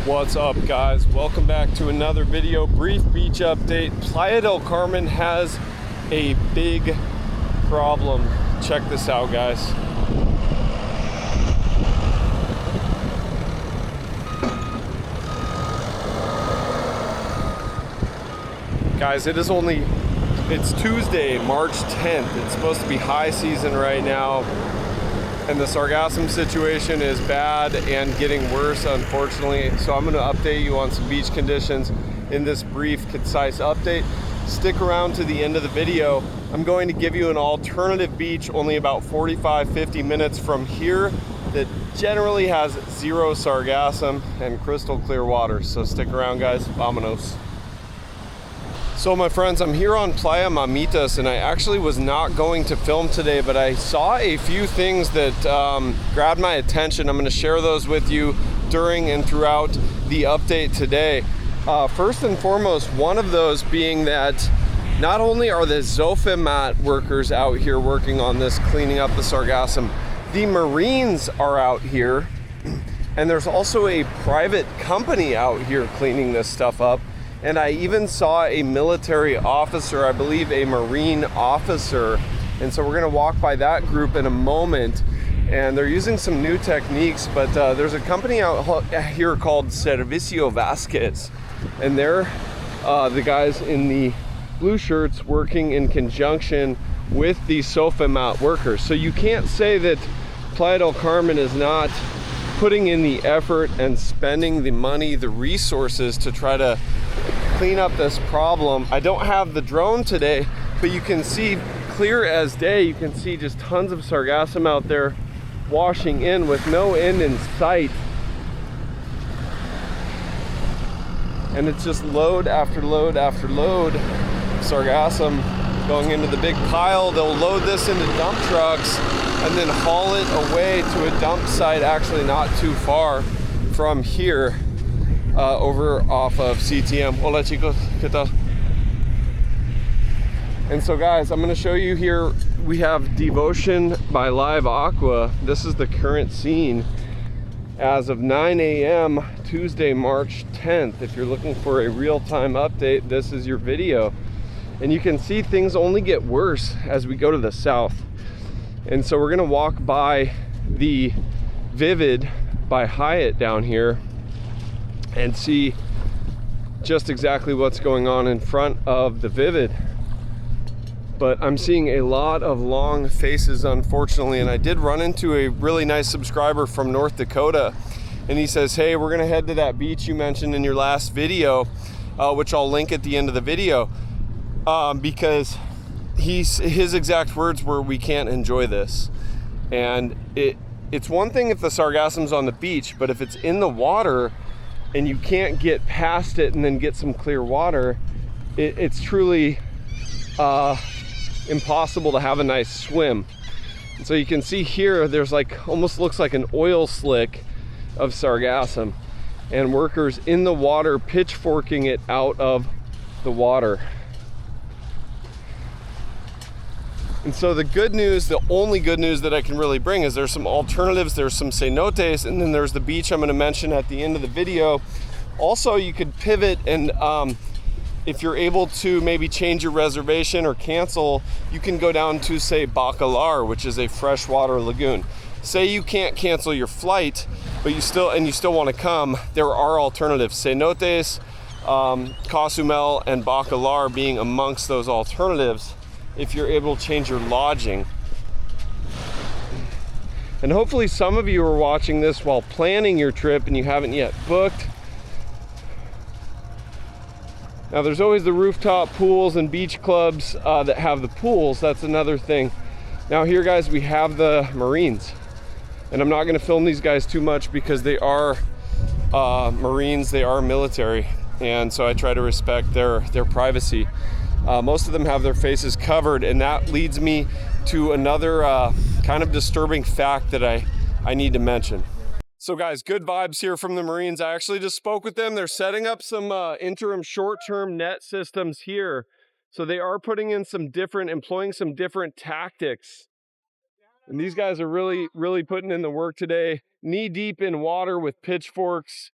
What's up, guys? Welcome back to another video. Brief beach update. Playa del Carmen has a big problem. Check this out, guys. Guys, it's Tuesday, March 10th. It's supposed to be high season right now, and the Sargassum situation is bad and getting worse, unfortunately. So I'm going to update you on some beach conditions in this brief, concise update. Stick around to the end of the video. I'm going to give you an alternative beach only about 45-50 minutes from here that generally has zero Sargassum and crystal clear water. So stick around, guys. Vámonos. So my friends, I'm here on Playa Mamitas, and I actually was not going to film today, but I saw a few things that grabbed my attention. I'm going to share those with you during and throughout the update today. First and foremost, one of those being that not only are the Zofimat workers out here working on this, cleaning up the Sargassum, the Marines are out here, and there's also a private company out here cleaning this stuff up. And I even saw a military officer, I believe a Marine officer. And so we're gonna walk by that group in a moment. And they're using some new techniques, but there's a company out here called Servicio Vasquez. And they're the guys in the blue shirts working in conjunction with the Sofimat workers. So you can't say that Playa del Carmen is not putting in the effort and spending the money, the resources to try to clean up this problem. I don't have the drone today, but you can see clear as day. You can see just tons of Sargassum out there washing in with no end in sight. And it's just load after load after load of Sargassum going into the big pile. They'll load this into dump trucks and then haul it away to a dump site actually not too far from here, over off of CTM. Hola chicos, ¿qué tal? And so guys, I'm going to show you here, we have Devotion by Live Aqua. This is the current scene as of 9 a.m. Tuesday, March 10th. If you're looking for a real-time update, this is your video. And you can see things only get worse as we go to the south. And so we're gonna walk by the Vivid by Hyatt down here and see just exactly what's going on in front of the Vivid. But I'm seeing a lot of long faces, unfortunately, and I did run into a really nice subscriber from North Dakota, and he says, hey, we're gonna head to that beach you mentioned in your last video, which I'll link at the end of the video, because his exact words were, we can't enjoy this. And it's one thing if the Sargassum's on the beach, but if it's in the water and you can't get past it and then get some clear water, it's truly impossible to have a nice swim. And so you can see here, there's like, almost looks like an oil slick of Sargassum, and workers in the water pitchforking it out of the water. And so the good news, the only good news that I can really bring is there's some alternatives. There's some cenotes, and then there's the beach I'm going to mention at the end of the video. Also, you could pivot, and if you're able to maybe change your reservation or cancel, you can go down to, say, Bacalar, which is a freshwater lagoon. Say you can't cancel your flight, but you still want to come, there are alternatives. Cenotes, Cozumel, and Bacalar being amongst those alternatives, if you're able to change your lodging. And hopefully some of you are watching this while planning your trip and you haven't yet booked. Now there's always the rooftop pools and beach clubs that have the pools. That's another thing. Now here, guys, we have the Marines, and I'm not going to film these guys too much because they are Marines, they are military, and so I try to respect their privacy. Most of them have their faces covered, and that leads me to another kind of disturbing fact that I need to mention. So guys, good vibes here from the Marines. I actually just spoke with them. They're setting up some interim short-term net systems here. So they are putting in employing some different tactics. And these guys are really putting in the work today, knee deep in water with pitchforks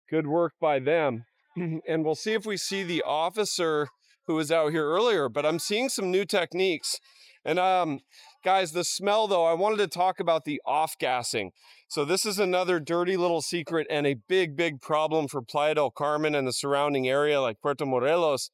Good work by them. And we'll see if we see the officer who was out here earlier, but I'm seeing some new techniques. And guys, the smell though, I wanted to talk about the off-gassing. So this is another dirty little secret and a big problem for Playa del Carmen and the surrounding area like Puerto Morelos.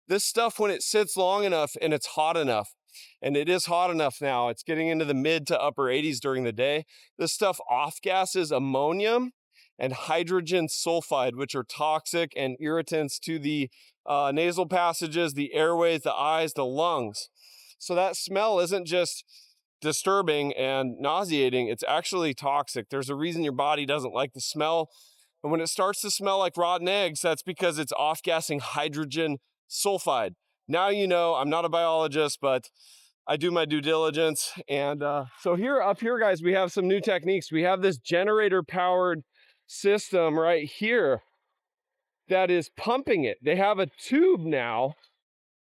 This stuff, when it sits long enough and it's hot enough, and it is hot enough now, it's getting into the mid to upper 80s during the day, this stuff off-gasses ammonium and hydrogen sulfide, which are toxic and irritants to the nasal passages, the airways, the eyes, the lungs. So that smell isn't just disturbing and nauseating, it's actually toxic. There's a reason your body doesn't like the smell. And when it starts to smell like rotten eggs, that's because it's off-gassing hydrogen sulfide. Now you know, I'm not a biologist, but I do my due diligence. And so up here, guys, we have some new techniques. We have this generator-powered system right here that is pumping it. They have a tube now,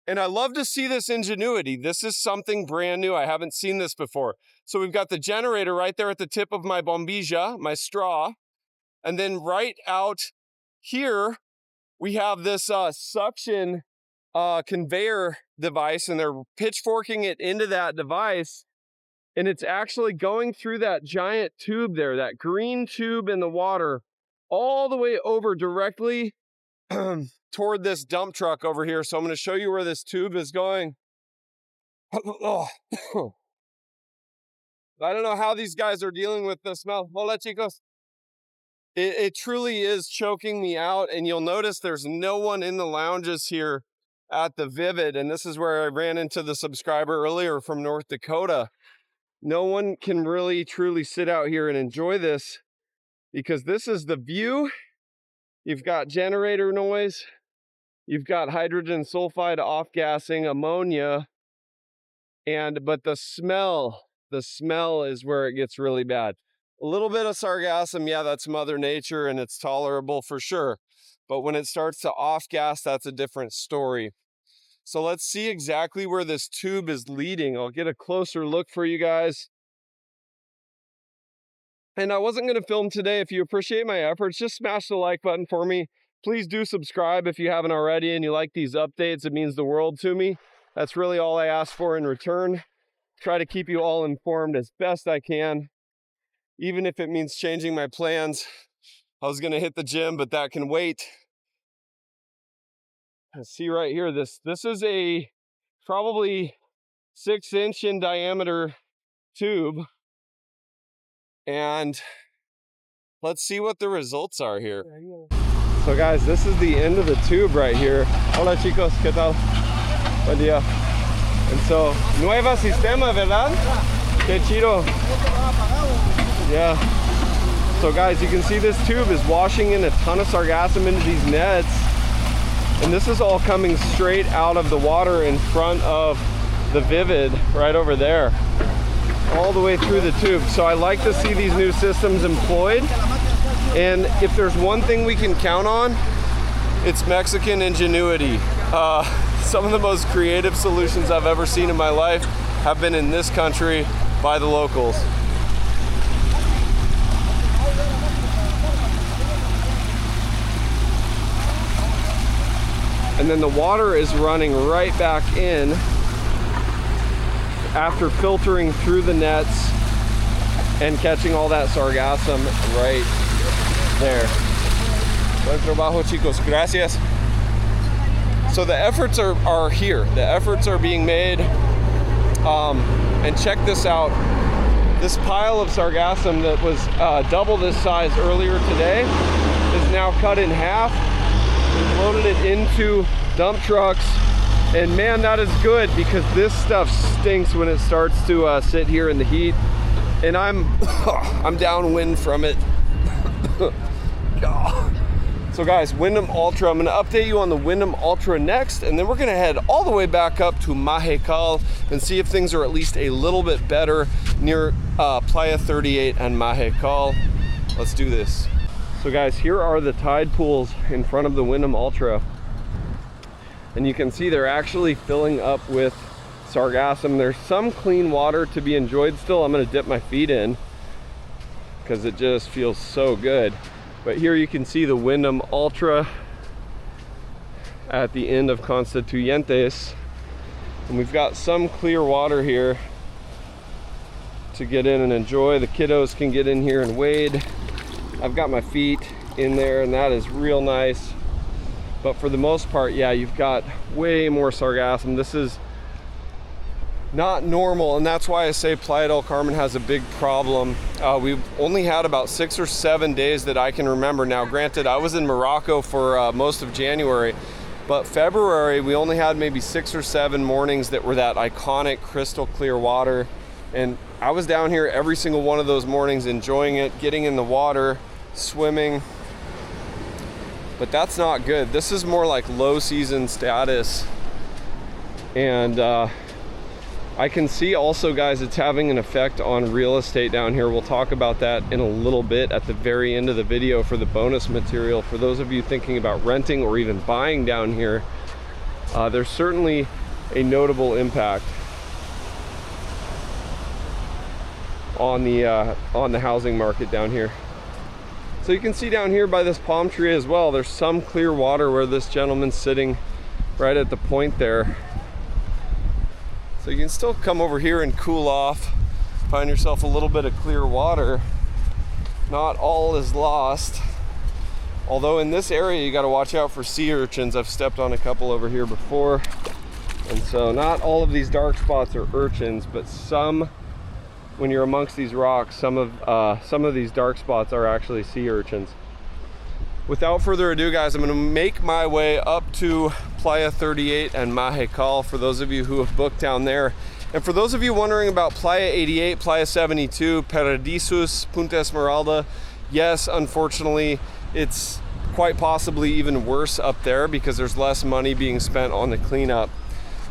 and I love to see this ingenuity. This is something brand new. I haven't seen this before. So we've got the generator right there at the tip of my bombilla, my straw, and then right out here we have this suction conveyor device, and they're pitchforking it into that device. And it's actually going through that giant tube there, that green tube in the water, all the way over directly toward this dump truck over here. So I'm going to show you where this tube is going. I don't know how these guys are dealing with the smell. Hola, chicos. It truly is choking me out. And you'll notice there's no one in the lounges here at the Vivid. And this is where I ran into the subscriber earlier from North Dakota. No one can really truly sit out here and enjoy this because this is the view. You've got generator noise. You've got hydrogen sulfide off-gassing ammonia. But the smell is where it gets really bad. A little bit of sargassum, yeah, that's Mother Nature and it's tolerable for sure. But when it starts to off-gas, that's a different story. So let's see exactly where this tube is leading. I'll get a closer look for you guys. And I wasn't going to film today. If you appreciate my efforts, just smash the like button for me. Please do subscribe if you haven't already and you like these updates. It means the world to me. That's really all I ask for in return. Try to keep you all informed as best I can, even if it means changing my plans. I was going to hit the gym, but that can wait. See right here, this is a probably 6-inch in diameter tube, and let's see what the results are here. So guys, this is the end of the tube right here. Hola chicos, ¿qué tal? Buen día. And so, nueva sistema, ¿verdad? Qué chido. Yeah. So guys, you can see this tube is washing in a ton of sargassum into these nets. And this is all coming straight out of the water in front of the Vivid right over there, all the way through the tube. So I like to see these new systems employed. And if there's one thing we can count on, it's Mexican ingenuity. Some of the most creative solutions I've ever seen in my life have been in this country by the locals. And then the water is running right back in after filtering through the nets and catching all that sargassum right there. Buen trabajo, chicos. Gracias. So the efforts are here. The efforts are being made. And check this out. This pile of sargassum that was double this size earlier today is now cut in half. We've loaded it into dump trucks, and man, that is good because this stuff stinks when it starts to sit here in the heat, and I'm downwind from it. So guys, Windham Ultra, I'm going to update you on the Windham Ultra next, and then we're going to head all the way back up to Mahekal and see if things are at least a little bit better near Playa 38 and Mahekal. Let's do this. So guys, here are the tide pools in front of the Windham Ultra. And you can see they're actually filling up with sargassum. There's some clean water to be enjoyed still. I'm gonna dip my feet in because it just feels so good. But here you can see the Windham Ultra at the end of Constituyentes. And we've got some clear water here to get in and enjoy. The kiddos can get in here and wade. I've got my feet in there and that is real nice. But for the most part, yeah, you've got way more sargassum. This is not normal, and that's why I say Playa del Carmen has a big problem. We've only had about 6 or 7 days that I can remember. Now, granted, I was in Morocco for most of January, but February, we only had maybe 6 or 7 mornings that were that iconic crystal clear water. And I was down here every single one of those mornings enjoying it, getting in the water, swimming. But that's not good. This is more like low season status. And I can see also, guys, it's having an effect on real estate down here. We'll talk about that in a little bit at the very end of the video for the bonus material. For those of you thinking about renting or even buying down here, there's certainly a notable impact on the housing market down here. So you can see down here by this palm tree as well, there's some clear water where this gentleman's sitting right at the point there. So you can still come over here and cool off, find yourself a little bit of clear water. Not all is lost. Although in this area you got to watch out for sea urchins. I've stepped on a couple over here before. And so not all of these dark spots are urchins, but some, when you're amongst these rocks, some of these dark spots are actually sea urchins. Without further ado, guys, I'm going to make my way up to Playa 38 and Mahekal for those of you who have booked down there. And for those of you wondering about Playa 88, Playa 72, Paradisus, Punta Esmeralda, yes, unfortunately, it's quite possibly even worse up there because there's less money being spent on the cleanup.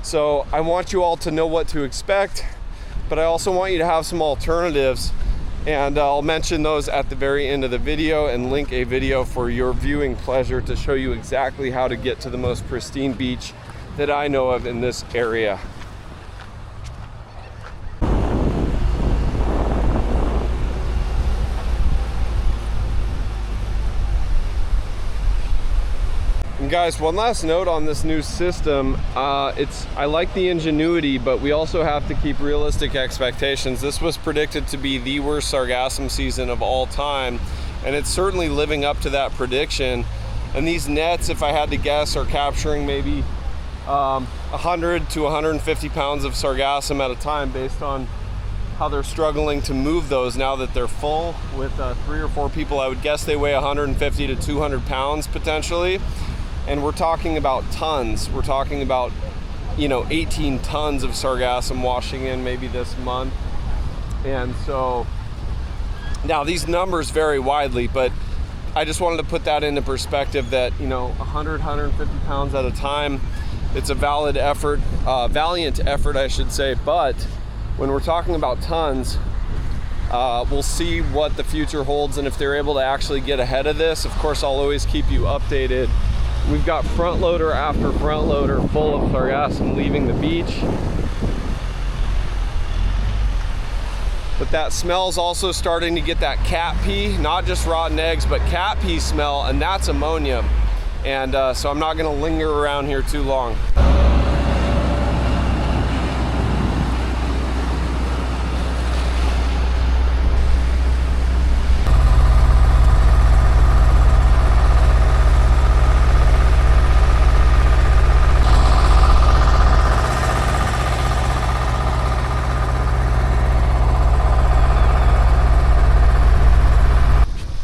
So I want you all to know what to expect, but I also want you to have some alternatives. And I'll mention those at the very end of the video and link a video for your viewing pleasure to show you exactly how to get to the most pristine beach that I know of in this area. And guys, one last note on this new system. I like the ingenuity, but we also have to keep realistic expectations. This was predicted to be the worst sargassum season of all time, and it's certainly living up to that prediction. And these nets, if I had to guess, are capturing maybe 100 to 150 pounds of sargassum at a time based on how they're struggling to move those now that they're full. With 3 or 4 people, I would guess they weigh 150 to 200 pounds potentially. And we're talking about tons. We're talking about, 18 tons of sargassum washing in maybe this month. And so now these numbers vary widely, but I just wanted to put that into perspective that, 100, 150 pounds at a time, it's a valiant effort, I should say. But when we're talking about tons, we'll see what the future holds. And if they're able to actually get ahead of this, of course, I'll always keep you updated. We've got front loader after front loader full of sargassum leaving the beach. But that smell's also starting to get that cat pee, not just rotten eggs, but cat pee smell, and that's ammonia. And so I'm not gonna linger around here too long.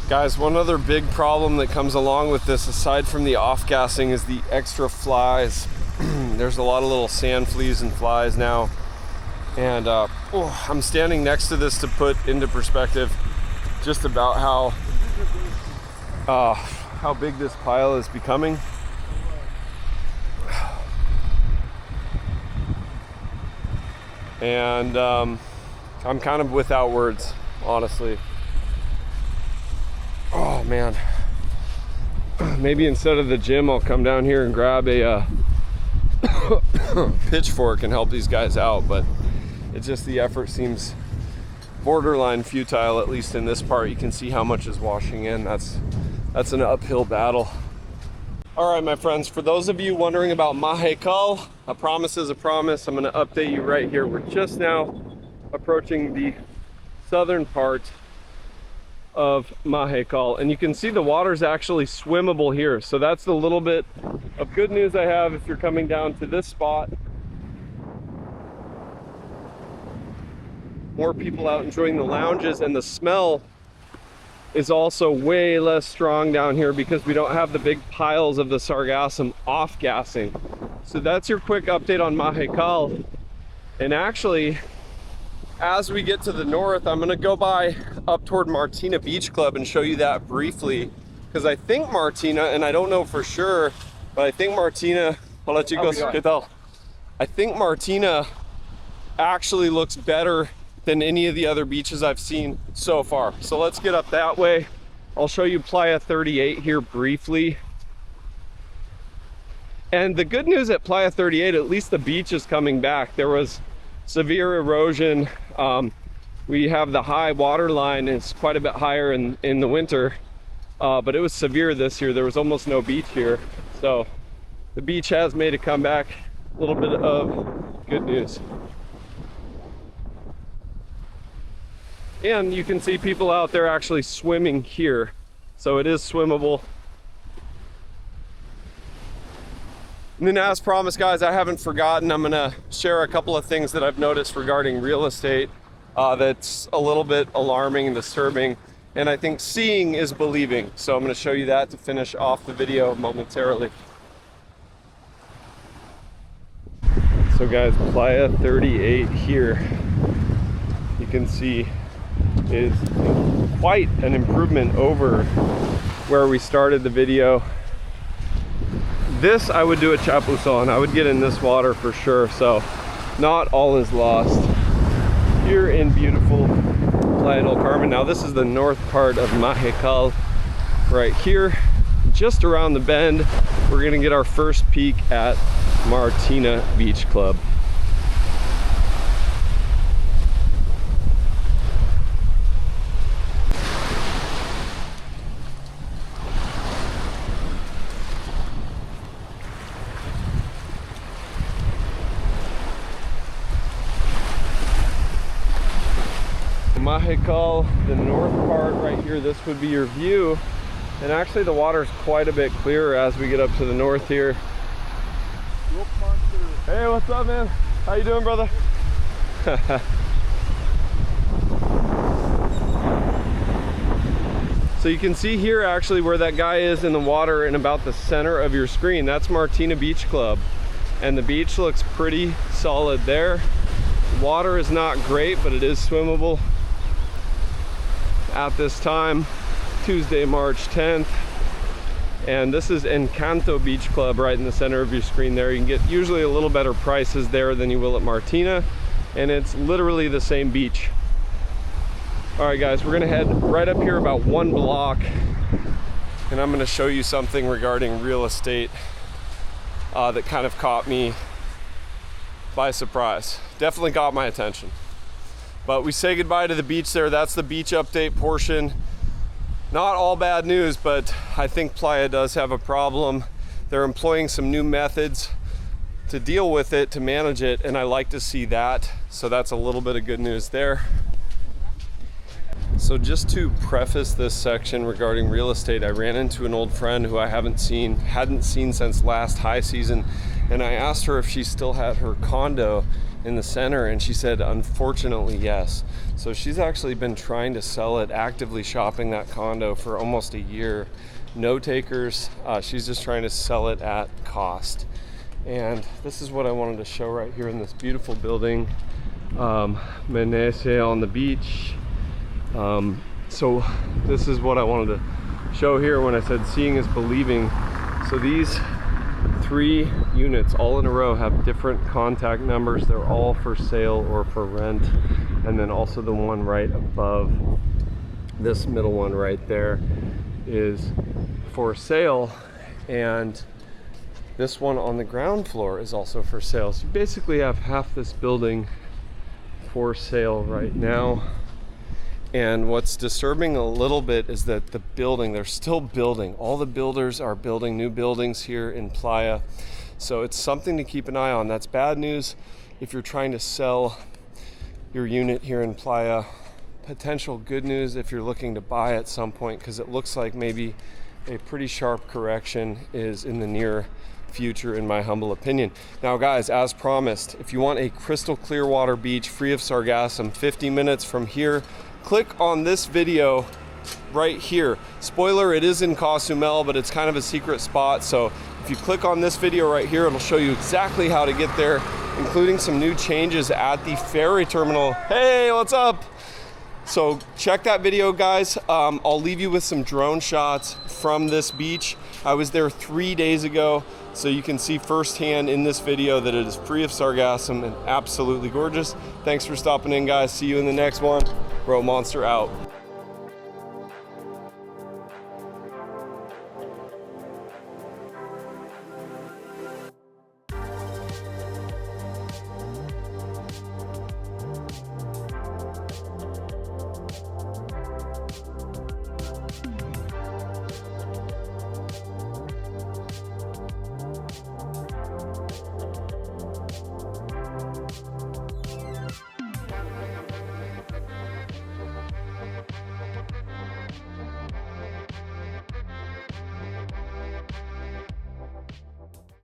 Guys, one other big problem that comes along with this, aside from the off-gassing, is the extra flies. There's a lot of little sand fleas and flies now. And I'm standing next to this to put into perspective just about how big this pile is becoming. And I'm kind of without words, honestly. Oh man, maybe instead of the gym I'll come down here and grab a pitchfork and help these guys out, but it's just the effort seems borderline futile, at least in this part. You can see how much is washing in. That's that's an uphill battle. All right, my friends, for those of you wondering about Mahekal, a promise is a promise. I'm going to update you right here. We're just now approaching the southern part of Mahekal, and you can see the water's actually swimmable here. So that's the little bit of good news I have if you're coming down to this spot. More people out enjoying the lounges, and the smell is also way less strong down here because we don't have the big piles of the Sargassum off-gassing. So that's your quick update on Mahekal. And actually, as we get to the north, I'm gonna go by up toward Martina Beach Club and show you that briefly, because I think Martina, and I don't know for sure, but I think Martina, hola chicos, ¿qué tal? I think Martina actually looks better than any of the other beaches I've seen so far. So let's get up that way. I'll show you Playa 38 here briefly. And the good news at Playa 38, at least the beach is coming back. There was severe erosion. We have the high water line, it's quite a bit higher in the winter, but it was severe this year. There was almost no beach here. So the beach has made a comeback. A little bit of good news. And you can see people out there actually swimming here. So it is swimmable. And then as promised, guys, I haven't forgotten, I'm gonna share a couple of things that I've noticed regarding real estate that's a little bit alarming and disturbing. And I think seeing is believing. So I'm gonna show you that to finish off the video momentarily. So guys, Playa 38 here, you can see is quite an improvement over where we started the video. This I would do a chapuzon. I would get in this water for sure, so not all is lost. Here in beautiful Playa del Carmen. Now this is the north part of Mahekal right here. Just around the bend, we're gonna get our first peek at Martina Beach Club. Mahekal, the north part right here, this would be your view. And actually the water is quite a bit clearer as we get up to the north here. Hey, what's up, man? How you doing, brother? So you can see here actually where that guy is in the water in about the center of your screen. That's Martina Beach Club. And the beach looks pretty solid there. Water is not great, but it is swimmable at this time, Tuesday, March 10th. And this is Encanto Beach Club right in the center of your screen there. You can get usually a little better prices there than you will at Martina, and it's literally the same beach. All right, guys, we're gonna head right up here about 1 block, and I'm gonna show you something regarding real estate that kind of caught me by surprise. Definitely got my attention. But we say goodbye to the beach there. That's the beach update portion. Not all bad news, but I think Playa does have a problem. They're employing some new methods to deal with it, to manage it, and I like to see that. So that's a little bit of good news there. So just to preface this section regarding real estate, I ran into an old friend who I hadn't seen since last high season, and I asked her if she still had her condo in the center, and she said unfortunately yes. So she's actually been trying to sell it, actively shopping that condo for almost a year. No takers. She's just trying to sell it at cost. And this is what I wanted to show right here in this beautiful building, Menese on the beach. So this is what I wanted to show here when I said seeing is believing. So these 3 units all in a row have different contact numbers. They're all for sale or for rent. And then also the one right above, this middle one right there, is for sale. And this one on the ground floor is also for sale. So you basically have half this building for sale right now. And what's disturbing a little bit is that the building, they're still building. All the builders are building new buildings here in Playa. So it's something to keep an eye on. That's bad news if you're trying to sell your unit here in Playa. Potential good news if you're looking to buy at some point, because it looks like maybe a pretty sharp correction is in the near future, in my humble opinion. Now guys, as promised, if you want a crystal clear water beach free of sargassum 50 minutes from here, click on this video right here. Spoiler, it is in Cozumel, but it's kind of a secret spot. So if you click on this video right here, it'll show you exactly how to get there, including some new changes at the ferry terminal. Hey, what's up? So check that video, guys. I'll leave you with some drone shots from this beach. I was there 3 days ago, so you can see firsthand in this video that it is free of sargassum and absolutely gorgeous. Thanks for stopping in, guys. See you in the next one. Bro Monster out.